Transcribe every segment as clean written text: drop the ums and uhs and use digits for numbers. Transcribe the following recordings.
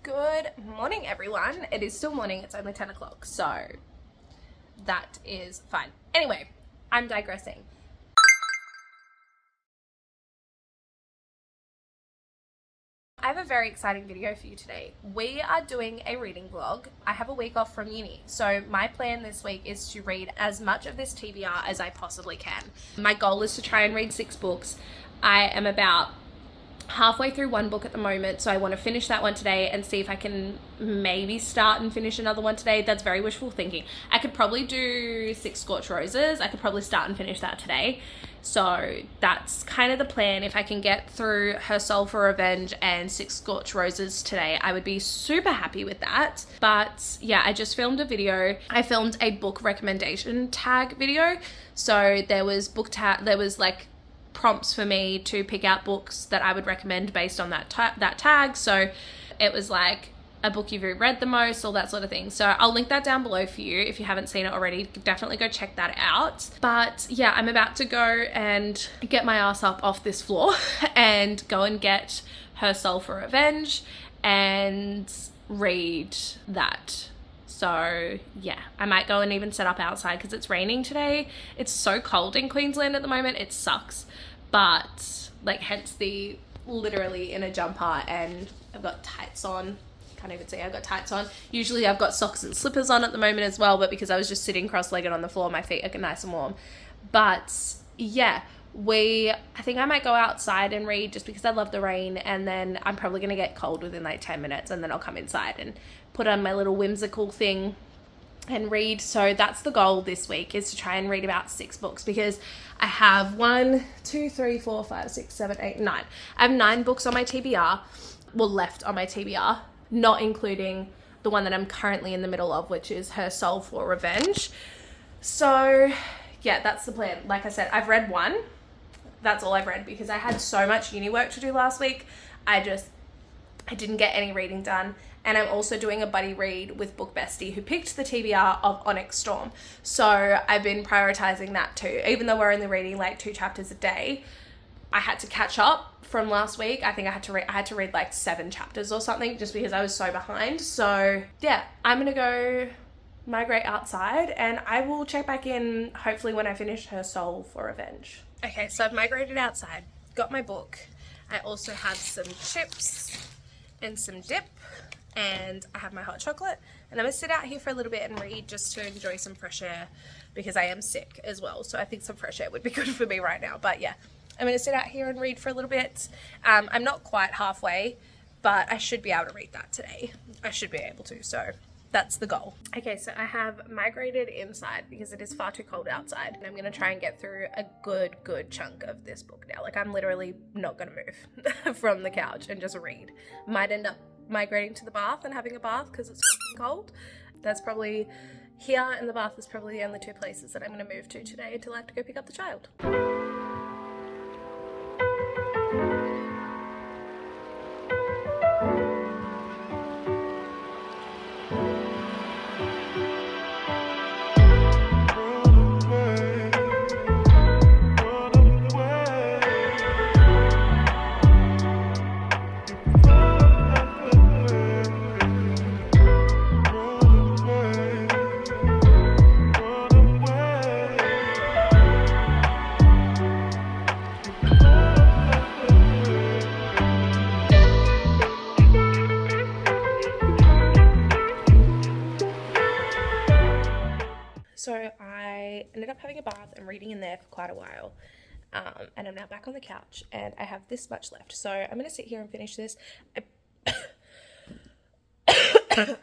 Good morning, everyone. It is still morning. It's only 10 o'clock, so that is fine. Anyway, I'm digressing. I have a very exciting video for you today. We are doing a reading vlog. I have a week off from uni, so my plan this week is to read as much of this TBR as I possibly can. My goal is to try and read 6 books. I am about halfway through one book at the moment, so I want to finish that one today and see if I can maybe start and finish another one today. That's very wishful thinking. I could probably do 6 Scorched Roses. I could probably start and finish that today. So that's kind of the plan. If I can get through Her Soul for Revenge and 6 Scorched Roses today, I would be super happy with that. But yeah, I just filmed a video. I filmed a book recommendation tag video. So there was like prompts for me to pick out books that I would recommend based on that tag. So it was like a book you've read the most, all that sort of thing. So I'll link that down below for you if you haven't seen it already. Definitely go check that out. But yeah, I'm about to go and get my ass up off this floor and go and get Her Soul for Revenge and read that. So yeah, I might go and even set up outside because it's raining today. It's so cold in Queensland at the moment. It sucks. But like, hence the literally in a jumper, and I've got tights on. Can't even see, I've got tights on. Usually I've got socks and slippers on at the moment as well, but because I was just sitting cross-legged on the floor, my feet are nice and warm. But yeah, I think I might go outside and read just because I love the rain, and then I'm probably going to get cold within like 10 minutes, and then I'll come inside and put on my little whimsical thing and read. So that's the goal this week, is to try and read about 6 books, because I have 1, 2, 3, 4, 5, 6, 7, 8, 9. I have 9 books on my TBR, well, left on my TBR, not including the one that I'm currently in the middle of, which is Her Soul for Revenge. So yeah, that's the plan. Like I said, I've read 1. That's all I've read because I had so much uni work to do last week. I didn't get any reading done. And I'm also doing a buddy read with Book Bestie, who picked the TBR of Onyx Storm. So I've been prioritizing that too. Even though we're only reading like 2 chapters a day, I had to catch up from last week. I think I had to read like 7 chapters or something just because I was so behind. So yeah, I'm gonna go migrate outside, and I will check back in hopefully when I finish Her Soul for Revenge. Okay, so I've migrated outside, got my book. I also have some chips and some dip, and I have my hot chocolate, and I'm gonna sit out here for a little bit and read just to enjoy some fresh air because I am sick as well. So I think some fresh air would be good for me right now. But yeah, I'm going to sit out here and read for a little bit. I'm not quite halfway, but I should be able to read that today. I should be able to, so that's the goal. Okay, so I have migrated inside because it is far too cold outside. And I'm going to try and get through a good chunk of this book now. Like, I'm literally not going to move from the couch and just read. Might end up migrating to the bath and having a bath because it's fucking cold. That's probably, here and the bath is probably the only 2 places that I'm going to move to today until I have to go pick up the child. So I ended up having a bath and reading in there for quite a while, and I'm now back on the couch, and I have this much left. So I'm going to sit here and finish this.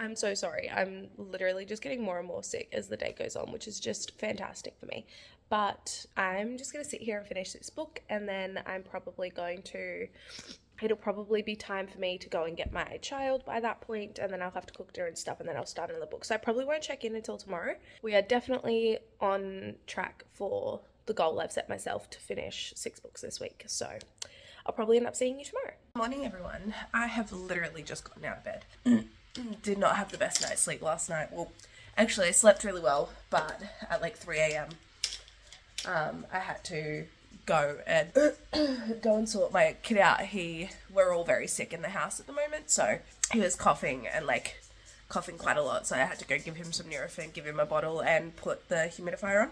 I'm so sorry. I'm literally just getting more and more sick as the day goes on, which is just fantastic for me. But I'm just going to sit here and finish this book, and then I'm probably going to... It'll probably be time for me to go and get my child by that point, and then I'll have to cook dinner and stuff, and then I'll start another book. So I probably won't check in until tomorrow. We are definitely on track for the goal I've set myself to finish 6 books this week. So I'll probably end up seeing you tomorrow. Morning, everyone. I have literally just gotten out of bed. Did not have the best night's sleep last night. Well, actually I slept really well, but at like 3 a.m. I had to go and sort my kid out. We're all very sick in the house at the moment, so he was coughing and like coughing quite a lot, so I had to go give him some Nurofen, give him a bottle, and put the humidifier on.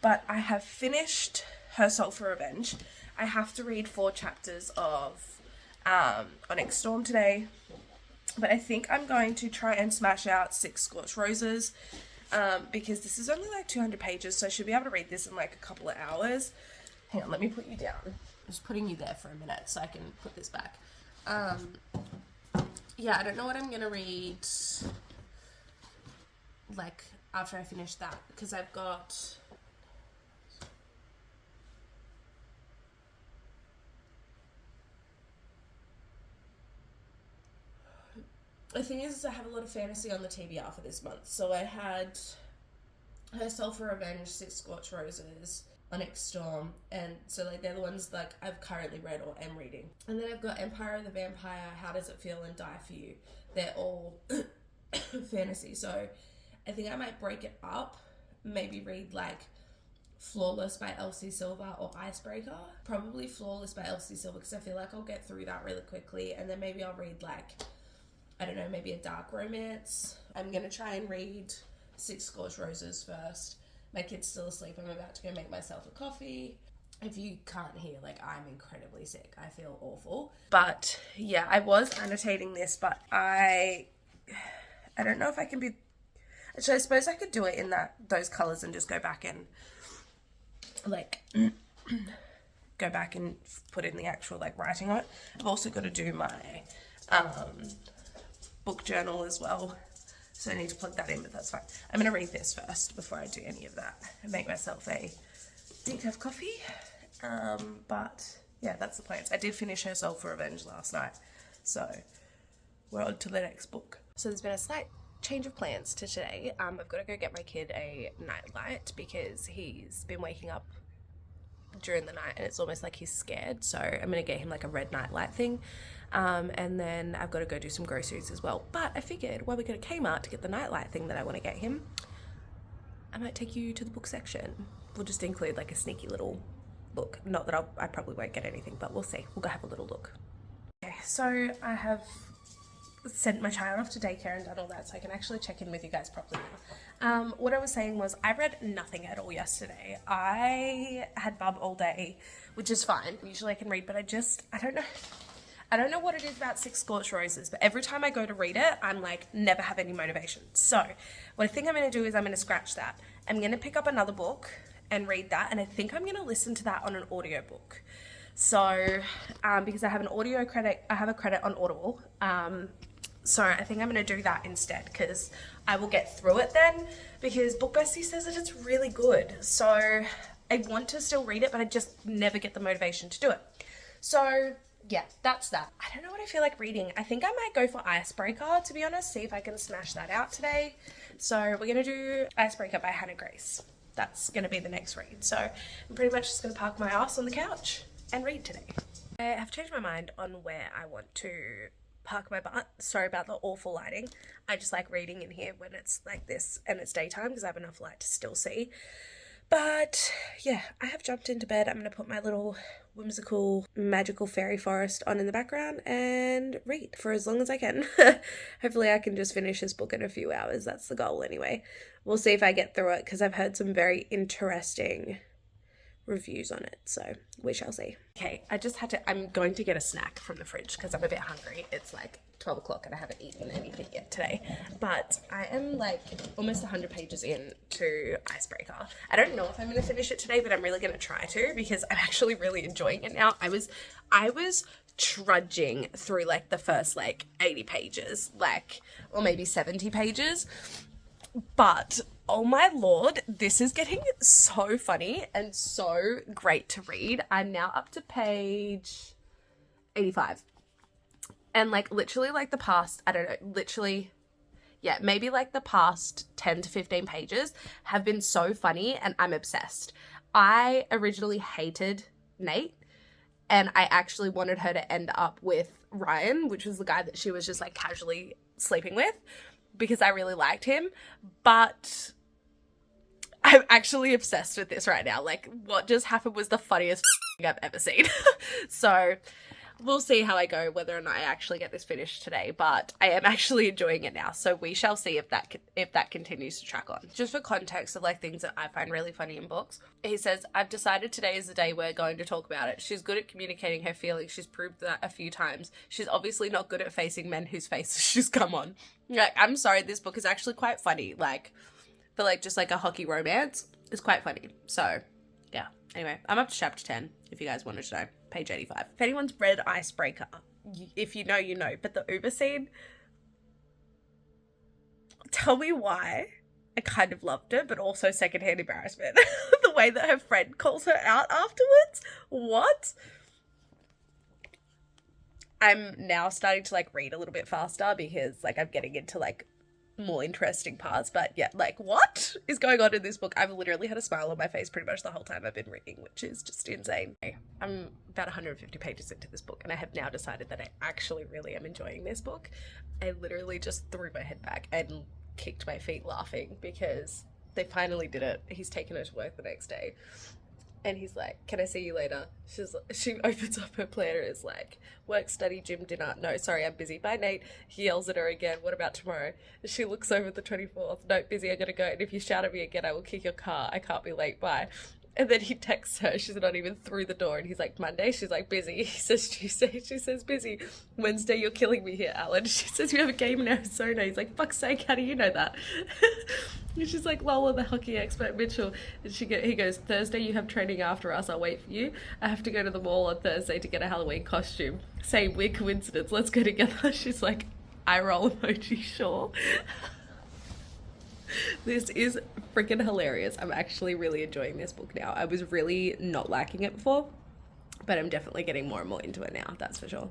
But I have finished Her Soul for Revenge. I have to read 4 chapters of Onyx Storm today, but I think I'm going to try and smash out 6 Scorched Roses, because this is only like 200 pages, so I should be able to read this in like a couple of hours. Hang on, let me put you down. I'm just putting you there for a minute so I can put this back. Yeah, I don't know what I'm going to read, like, after I finish that, because I've got... The thing is I have a lot of fantasy on the TBR for this month. So I had Her Soul for Revenge, 6 Scorched Roses, Onyx Storm, and so like they're the ones like I've currently read or am reading. And then I've got Empire of the Vampire, How Does It Feel, and Die For You. They're all fantasy, so I think I might break it up, maybe read like Flawless by Elsie Silver or Icebreaker. Probably Flawless by Elsie Silver, because I feel like I'll get through that really quickly, and then maybe I'll read like, I don't know, maybe a dark romance. I'm gonna try and read 6 Scorched Roses first. My kid's still asleep. I'm about to go make myself a coffee. If you can't hear, like, I'm incredibly sick. I feel awful. But yeah, I was annotating this, but I don't know if I can be... Actually, I suppose I could do it in those colours and just go back and like go back and put in the actual like writing on it. I've also got to do my book journal as well, so I need to plug that in, but that's fine. I'm going to read this first before I do any of that and make myself a decaf coffee. But yeah, that's the plans. I did finish Her Soul for Revenge last night, so we're on to the next book. So there's been a slight change of plans to today. I've got to go get my kid a nightlight because he's been waking up during the night and it's almost like he's scared, so I'm going to get him like a red nightlight thing. And then I've got to go do some groceries as well. But I figured while we go to Kmart to get the nightlight thing that I want to get him, I might take you to the book section. We'll just include like a sneaky little look. Not that I probably won't get anything, but we'll see. We'll go have a little look. Okay, so I have sent my child off to daycare and done all that, so I can actually check in with you guys properly now. What I was saying was I read nothing at all yesterday. I had bub all day, which is fine. Usually I can read, but I don't know what it is about 6 Scorched Roses, but every time I go to read it, I'm like, never have any motivation. So what I think I'm going to do is I'm going to scratch that. I'm going to pick up another book and read that, and I think I'm going to listen to that on an audiobook. So, because I have an audio credit, I have a credit on Audible. So I think I'm going to do that instead, because I will get through it then, because Book Bestie says that it's really good. So I want to still read it, but I just never get the motivation to do it. So yeah, that's that. I don't know what I feel like reading. I think I might go for Icebreaker, to be honest, see if I can smash that out today. So we're going to do Icebreaker by Hannah Grace. That's going to be the next read. So I'm pretty much just going to park my ass on the couch and read today. I have changed my mind on where I want to park my butt. Sorry about the awful lighting. I just like reading in here when it's like this and it's daytime because I have enough light to still see. But yeah, I have jumped into bed. I'm going to put my little whimsical magical fairy forest on in the background and read for as long as I can. Hopefully I can just finish this book in a few hours. That's the goal anyway. We'll see if I get through it because I've heard some very interesting reviews on it, so we shall see. Okay, I'm going to get a snack from the fridge because I'm a bit hungry. It's like 12 o'clock and I haven't eaten anything yet today, but I am like almost 100 pages in to Icebreaker. I don't know if I'm going to finish it today, but I'm really going to try to because I'm actually really enjoying it now. I was trudging through like the first like 80 pages, like, or maybe 70 pages, but oh my lord, this is getting so funny and so great to read. I'm now up to page 85. And like literally like the past, I don't know, literally, yeah, maybe like the past 10 to 15 pages have been so funny and I'm obsessed. I originally hated Nate and I actually wanted her to end up with Ryan, which was the guy that she was just like casually sleeping with, because I really liked him. But I'm actually obsessed with this right now. Like, what just happened was the funniest I've ever seen. So we'll see how I go, whether or not I actually get this finished today, but I am actually enjoying it now. So we shall see if that continues to track on. Just for context of like things that I find really funny in books, he says, I've decided today is the day we're going to talk about it. She's good at communicating her feelings. She's proved that a few times. She's obviously not good at facing men whose faces she's come on. Like, I'm sorry, this book is actually quite funny. Like, for like just like a hockey romance, it's quite funny. So yeah, anyway, I'm up to chapter 10 if you guys wanted to know. Page 85. If anyone's read Icebreaker, if you know, you know. But the Uber scene, tell me why I kind of loved it, but also secondhand embarrassment. The way that her friend calls her out afterwards. What? I'm now starting to like read a little bit faster because like I'm getting into like more interesting parts, but yeah, like what is going on in this book? I've literally had a smile on my face pretty much the whole time I've been reading, which is just insane. I'm about 150 pages into this book and I have now decided that I actually really am enjoying this book. I literally just threw my head back and kicked my feet laughing because they finally did it. He's taken her to work the next day and he's like, can I see you later? She opens up her planner, is like, work, study, gym, dinner. No, sorry, I'm busy. Bye, Nate. He yells at her again. What about tomorrow? She looks over at the 24th. No, busy, I gotta go. And if you shout at me again, I will kick your car. I can't be late. Bye. And then he texts her. She's not even through the door. And he's like, Monday? She's like, busy. He says Tuesday. She says, busy. Wednesday, you're killing me here, Alan. She says, you have a game in Arizona. He's like, fuck's sake, how do you know that? And she's like, Lola, the hockey expert, Mitchell. And he goes, Thursday, you have training after us. I'll wait for you. I have to go to the mall on Thursday to get a Halloween costume. Same, weird coincidence. Let's go together. She's like, eye roll emoji, sure. This is freaking hilarious. I'm actually really enjoying this book now. I was really not liking it before, but I'm definitely getting more and more into it now, that's for sure.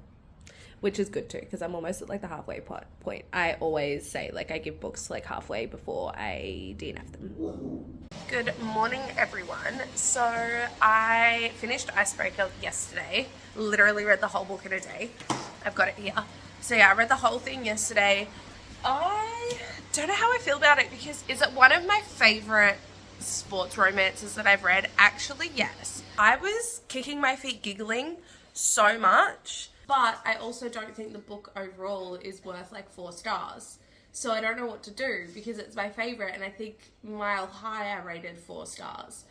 Which is good too, because I'm almost at like the halfway point. I always say like I give books like halfway before I DNF them. Good morning, everyone. So I finished Icebreaker yesterday. Literally read the whole book in a day. I've got it here. So yeah, I read the whole thing yesterday. I don't know how I feel about it because is it one of my favorite sports romances that I've read? Actually, yes. I was kicking my feet giggling so much, but I also don't think the book overall is worth like 4 stars. So I don't know what to do because it's my favorite and I think Mile High I rated 4 stars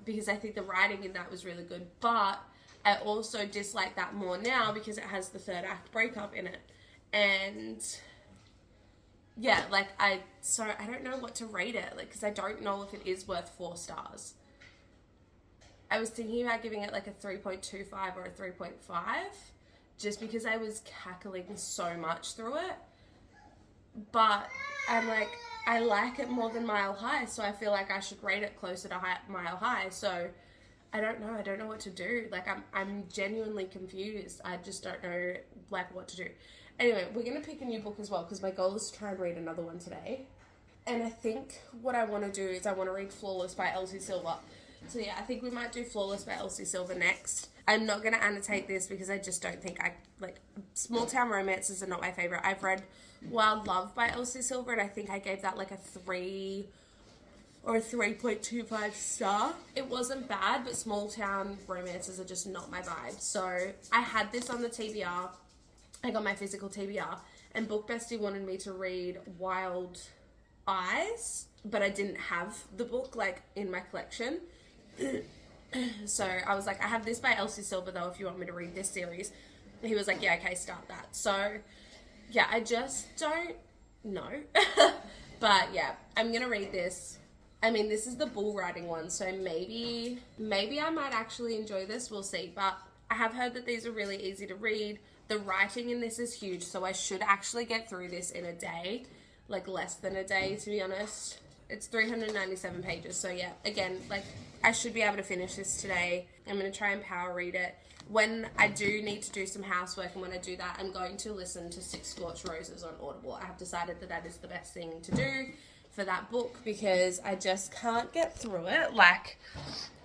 because I think the writing in that was really good, but I also dislike that more now because it has the 3rd act breakup in it. And yeah, like I don't know what to rate it, like, because I don't know if it is worth 4 stars. I was thinking about giving it like a 3.25 or a 3.5, just because I was cackling so much through it. But I'm like, I like it more than Mile High, so I feel like I should rate it closer to Mile High. So I don't know what to do. Like I'm genuinely confused. I just don't know like what to do. Anyway, we're going to pick a new book as well because my goal is to try and read another one today. And I think what I want to do is I want to read Flawless by Elsie Silver. So yeah, I think we might do Flawless by Elsie Silver next. I'm not going to annotate this because I just don't think small town romances are not my favorite. I've read Wild Love by Elsie Silver and I think I gave that like a 3 or a 3.25 star. It wasn't bad, but small town romances are just not my vibe. So I had this on the TBR. I got my physical TBR and Book Bestie wanted me to read Wild Eyes, but I didn't have the book like in my collection. So I was like, I have this by Elsie Silver though if you want me to read this series. And he was like, yeah, okay, start that. So yeah, I just don't know. But yeah, I'm gonna read this. I mean, this is the bull riding one, so maybe I might actually enjoy this, we'll see. But I have heard that these are really easy to read. The writing in this is huge, so I should actually get through this in a day. Like less than a day, to be honest. It's 397 pages, so yeah, again, like I should be able to finish this today. I'm going to try and power read it. When I do need to do some housework and when I do that, I'm going to listen to 6 Scorched Roses on Audible. I have decided that that is the best thing to do for that book because I just can't get through it. Like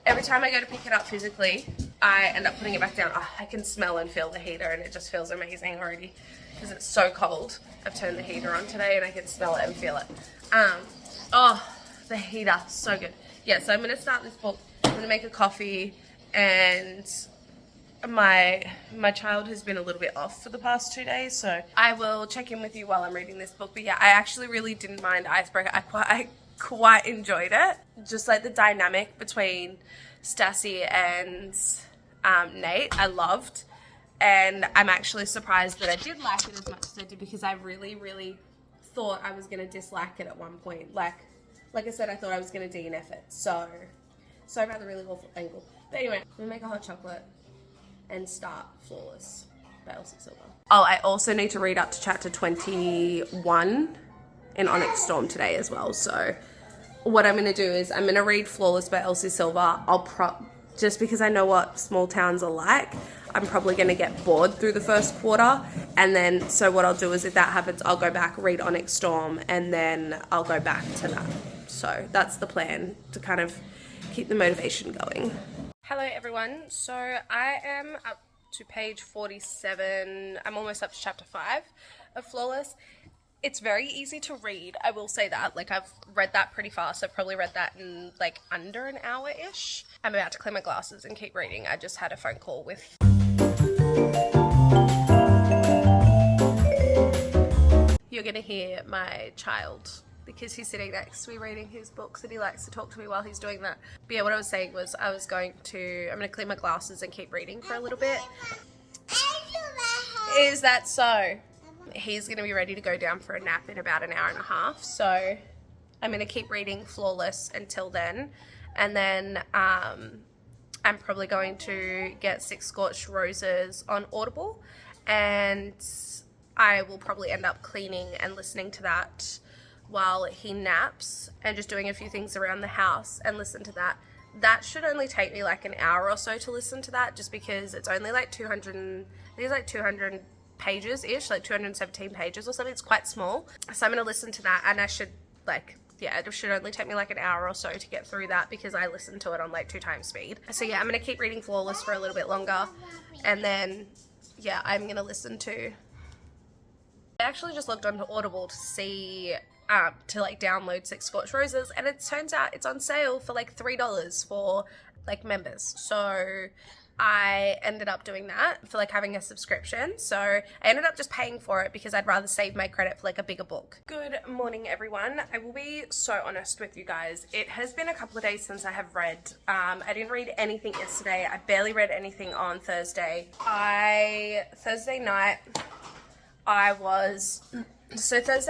every time I go to pick it up physically, I end up putting it back down. Oh, I can smell and feel the heater and it just feels amazing already because it's so cold. I've turned the heater on today and I can smell it and feel it. the heater, so good. Yeah, so I'm going to start this book. I'm going to make a coffee, and my child has been a little bit off for the past 2 days, so I will check in with you while I'm reading this book. But yeah, I actually really didn't mind Icebreaker. I quite enjoyed it. Just like the dynamic between Stassi and Nate, I loved. And I'm actually surprised that I did like it as much as I did, because I really, really thought I was going to dislike it at one point. Like I said, I thought I was going to DNF it. So about the really awful angle. But anyway, I'm going to make a hot chocolate and start Flawless by Elsie Silver. Oh, I also need to read up to chapter 21 in Onyx Storm today as well. So what I'm going to do is I'm going to read Flawless by Elsie Silver. Just because I know what small towns are like, I'm probably going to get bored through the first quarter. And then, so what I'll do is if that happens, I'll go back, read Onyx Storm, and then I'll go back to that. So that's the plan, to kind of keep the motivation going. Hello everyone. So I am up to page 47. I'm almost up to chapter 5 of Flawless. It's very easy to read, I will say that. Like, I've read that pretty fast. I've probably read that in like under an hour-ish. I'm about to clean my glasses and keep reading. I just had a phone call with... You're gonna hear my child, because he's sitting next to me reading his books and he likes to talk to me while he's doing that. But yeah, what I was saying was I'm gonna clean my glasses and keep reading for a little bit. Is that so? He's going to be ready to go down for a nap in about an hour and a half. So I'm going to keep reading Flawless until then. And then I'm probably going to get 6 Scorched Roses on Audible. And I will probably end up cleaning and listening to that while he naps, and just doing a few things around the house and listen to that. That should only take me like an hour or so to listen to that, just because it's only like 200 pages-ish, like 217 pages or something. It's quite small. So I'm going to listen to that, and I should it should only take me like an hour or so to get through that, because I listen to it on like 2 times speed. So yeah, I'm going to keep reading Flawless for a little bit longer, and then yeah, I'm going to listen to... I actually just looked onto Audible to see, to like download 6 Scorched Roses, and it turns out it's on sale for like $3 for like members. So I ended up doing that for like having a subscription. So I ended up just paying for it because I'd rather save my credit for like a bigger book. Good morning, everyone. I will be so honest with you guys. It has been a couple of days since I have read. I didn't read anything yesterday. I barely read anything on Thursday. Thursday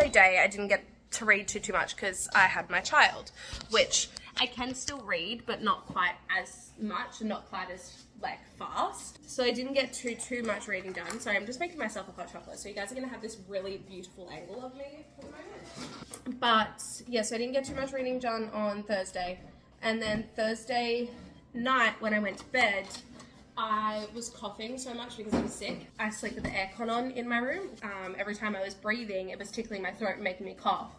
day, I didn't get to read too much because I had my child, which I can still read, but not quite as much and not quite as like fast. So I didn't get too much reading done. So I'm just making myself a hot chocolate. So you guys are going to have this really beautiful angle of me for the moment. But yeah, so I didn't get too much reading done on Thursday. And then Thursday night when I went to bed, I was coughing so much because I was sick. I sleep with the aircon on in my room. Every time I was breathing, it was tickling my throat and making me cough.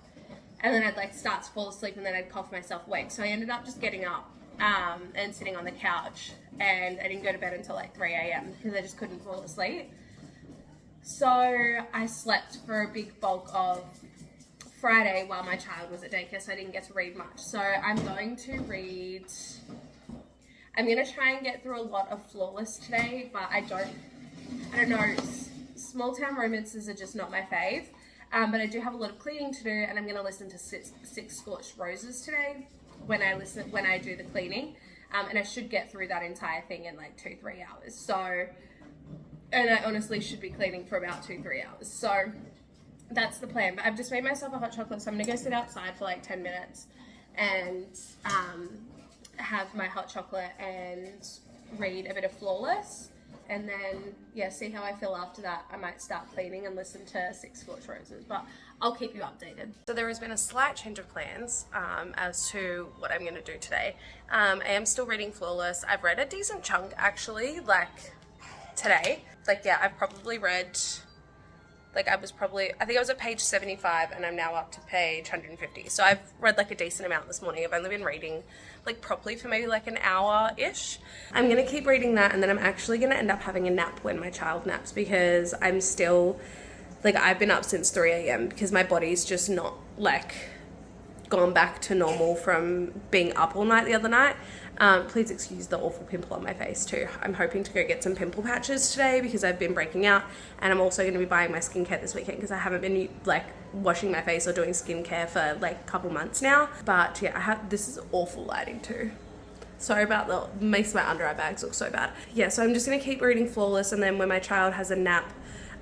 And then I'd like start to fall asleep, and then I'd cough myself awake. So I ended up just getting up and sitting on the couch, and I didn't go to bed until like 3 a.m. because I just couldn't fall asleep. So I slept for a big bulk of Friday while my child was at daycare, so I didn't get to read much. So I'm going to try and get through a lot of Flawless today, but I don't know, small town romances are just not my fave. But I do have a lot of cleaning to do, and I'm going to listen to 6 Scorched Roses today when I do the cleaning. And I should get through that entire thing in like 2-3 hours. So, and I honestly should be cleaning for about 2-3 hours. So that's the plan. But I've just made myself a hot chocolate, so I'm going to go sit outside for like 10 minutes and have my hot chocolate and read a bit of Flawless. And then, yeah, see how I feel after that. I might start cleaning and listen to 6 Scorched Roses, but I'll keep you updated. So there has been a slight change of plans as to what I'm going to do today. I am still reading Flawless. I've read a decent chunk, actually, like, today. Like, yeah, I've probably read, like, I think I was at page 75, and I'm now up to page 150. So I've read, like, a decent amount this morning. I've only been reading, like, properly for maybe, like, an hour-ish. I'm going to keep reading that, and then I'm actually going to end up having a nap when my child naps, because I'm still, like, I've been up since 3 a.m. because my body's just not, like, gone back to normal from being up all night the other night. Please excuse the awful pimple on my face too. I'm hoping to go get some pimple patches today because I've been breaking out, and I'm also going to be buying my skincare this weekend because I haven't been like washing my face or doing skincare for like a couple months now. But yeah, this is awful lighting too. Sorry about makes my under eye bags look so bad. Yeah, so I'm just going to keep reading Flawless, and then when my child has a nap,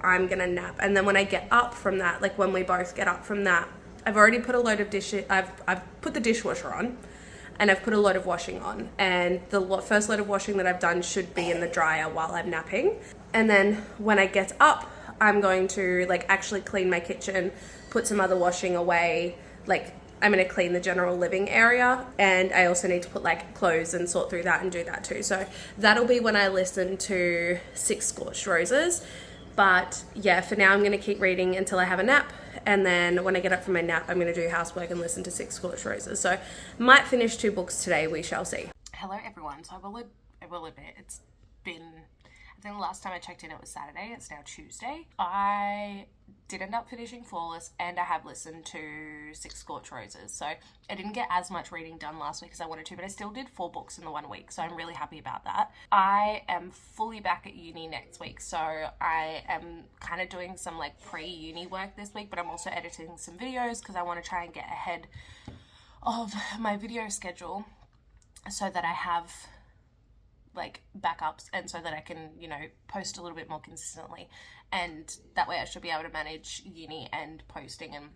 I'm going to nap. And then when I get up from that, like when we both get up from that, I've already put a load of dishes, I've put the dishwasher on, and I've put a load of washing on, and the first load of washing that I've done should be in the dryer while I'm napping. And then when I get up, I'm going to like actually clean my kitchen, put some other washing away, like I'm going to clean the general living area, and I also need to put like clothes and sort through that and do that too. So that'll be when I listen to 6 Scorched Roses. But yeah, for now I'm going to keep reading until I have a nap, and then when I get up from my nap, I'm going to do housework and listen to 6 Scorched Roses. So might finish 2 books today, we shall see. Hello everyone. So I will admit it's been, I think the last time I checked in it was Saturday. It's now Tuesday. I did end up finishing Flawless, and I have listened to 6 Scorched Roses. So I didn't get as much reading done last week as I wanted to, but I still did 4 books in the 1 week. So I'm really happy about that. I am fully back at uni next week. So I am kind of doing some like pre-uni work this week, but I'm also editing some videos because I want to try and get ahead of my video schedule so that I have like backups, and so that I can, you know, post a little bit more consistently, and that way I should be able to manage uni and posting and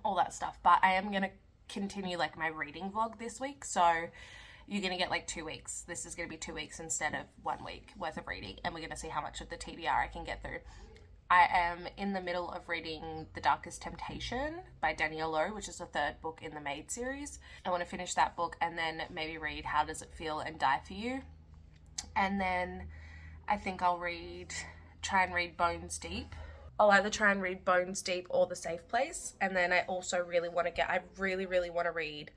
all that stuff. But I am going to continue like my reading vlog this week, so you're going to get like 2 weeks. This is going to be 2 weeks instead of 1 week worth of reading, and we're going to see how much of the TBR I can get through. I am in the middle of reading The Darkest Temptation by Danielle, Laroux, which is the 3rd book in the Maid series. I want to finish that book and then maybe read How Does It Feel and Die For You. And then I think I'll try and read Bones Deep. I'll either try and read Bones Deep or The Safe Place. And then I also really want to read,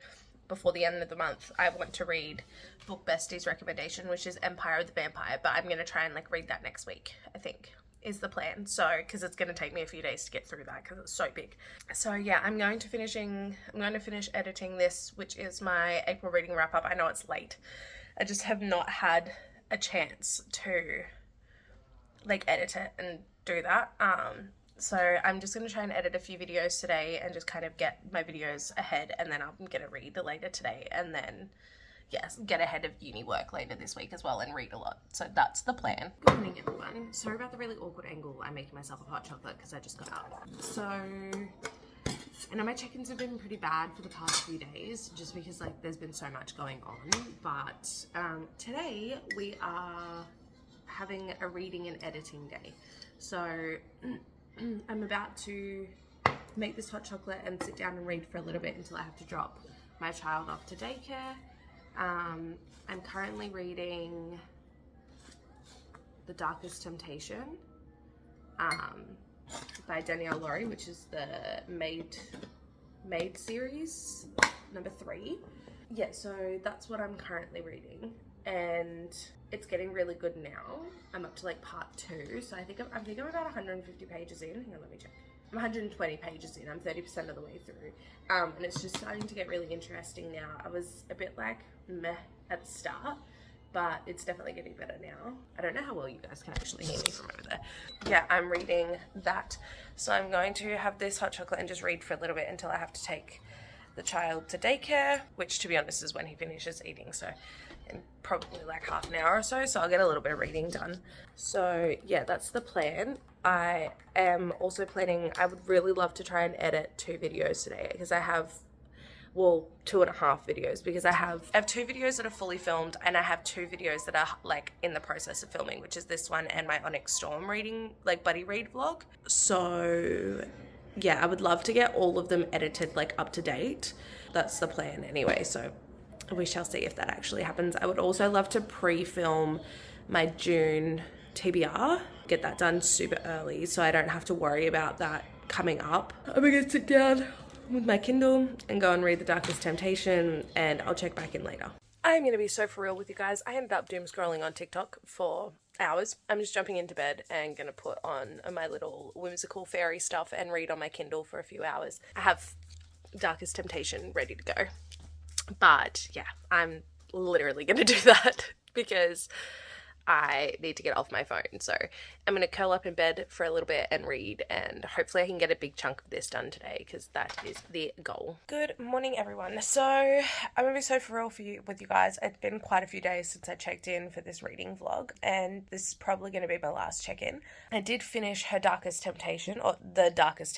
before the end of the month, I want to read Book Bestie's recommendation, which is Empire of the Vampire. But I'm going to try and like read that next week, I think, is the plan. So, because it's going to take me a few days to get through that because it's so big. So yeah, I'm going to finish editing this, which is my April reading wrap up. I know it's late. I just have not had a chance to like edit it and do that. So I'm just going to try and edit a few videos today and just kind of get my videos ahead, and then I'm going to read later today, and then yes, get ahead of uni work later this week as well and read a lot. So that's the plan. Good morning everyone. Sorry about the really awkward angle. I'm making myself a hot chocolate because I just got up. So I know my check-ins have been pretty bad for the past few days just because like there's been so much going on, but today we are having a reading and editing day. So I'm about to make this hot chocolate and sit down and read for a little bit until I have to drop my child off to daycare. I'm currently reading The Darkest Temptation by Danielle, Laroux, which is the Maid series, number 3. Yeah, so that's what I'm currently reading, and it's getting really good now. I'm up to like part 2, so I think I'm about 150 pages in. Hang on, let me check. I'm 120 pages in. I'm 30% of the way through, and it's just starting to get really interesting now. I was a bit like meh at the start, but it's definitely getting better now. I don't know how well you guys can actually hear me from over there. Yeah, I'm reading that. So I'm going to have this hot chocolate and just read for a little bit until I have to take the child to daycare, which to be honest is when he finishes eating. So in probably like half an hour or so. So I'll get a little bit of reading done. So yeah, that's the plan. I am also planning, I would really love to try and edit 2 videos today because I have, well, 2.5 videos, because I have 2 videos that are fully filmed, and I have 2 videos that are like in the process of filming, which is this one and my Onyx Storm reading, like buddy read vlog. So yeah, I would love to get all of them edited like up to date. That's the plan anyway, so we shall see if that actually happens. I would also love to pre-film my June TBR, get that done super early so I don't have to worry about that coming up. I'm gonna sit down with my Kindle and go and read The Darkest Temptation, and I'll check back in later. I'm going to be so for real with you guys. I ended up doom scrolling on TikTok for hours. I'm just jumping into bed and going to put on my little whimsical fairy stuff and read on my Kindle for a few hours. I have Darkest Temptation ready to go. But yeah, I'm literally going to do that because I need to get off my phone. So I'm going to curl up in bed for a little bit and read, and hopefully I can get a big chunk of this done today because that is the goal. Good morning, everyone. So I'm going to be so for real with you guys. It's been quite a few days since I checked in for this reading vlog, and this is probably going to be my last check-in. I did finish The Darkest Temptation, The Darkest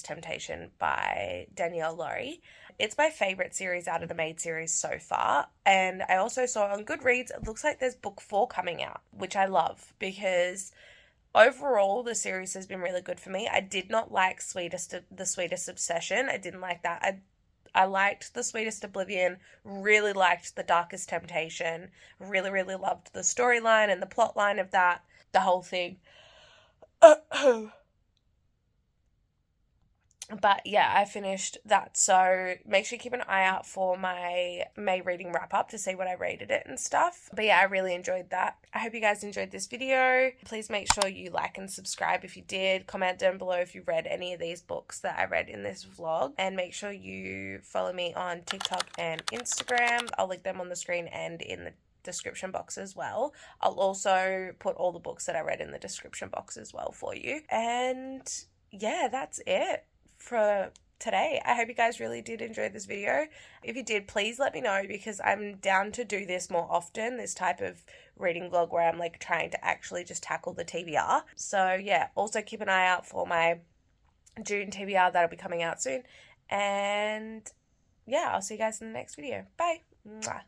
Temptation by Danielle Laroux. It's my favourite series out of the Maid series so far, and I also saw on Goodreads it looks like there's book 4 coming out, which I love because overall the series has been really good for me. I did not like The Sweetest Obsession. I didn't like that. I liked The Sweetest Oblivion, really liked The Darkest Temptation, really, really loved the storyline and the plot line of that, the whole thing. But yeah, I finished that, so make sure you keep an eye out for my May reading wrap-up to see what I rated it and stuff. But yeah, I really enjoyed that. I hope you guys enjoyed this video. Please make sure you like and subscribe if you did. Comment down below if you read any of these books that I read in this vlog. And make sure you follow me on TikTok and Instagram. I'll link them on the screen and in the description box as well. I'll also put all the books that I read in the description box as well for you. And yeah, that's it for today. I hope you guys really did enjoy this video. If you did, please let me know because I'm down to do this more often, this type of reading vlog where I'm like trying to actually just tackle the TBR. So yeah, also keep an eye out for my June TBR that'll be coming out soon. And yeah, I'll see you guys in the next video. Bye. Mwah.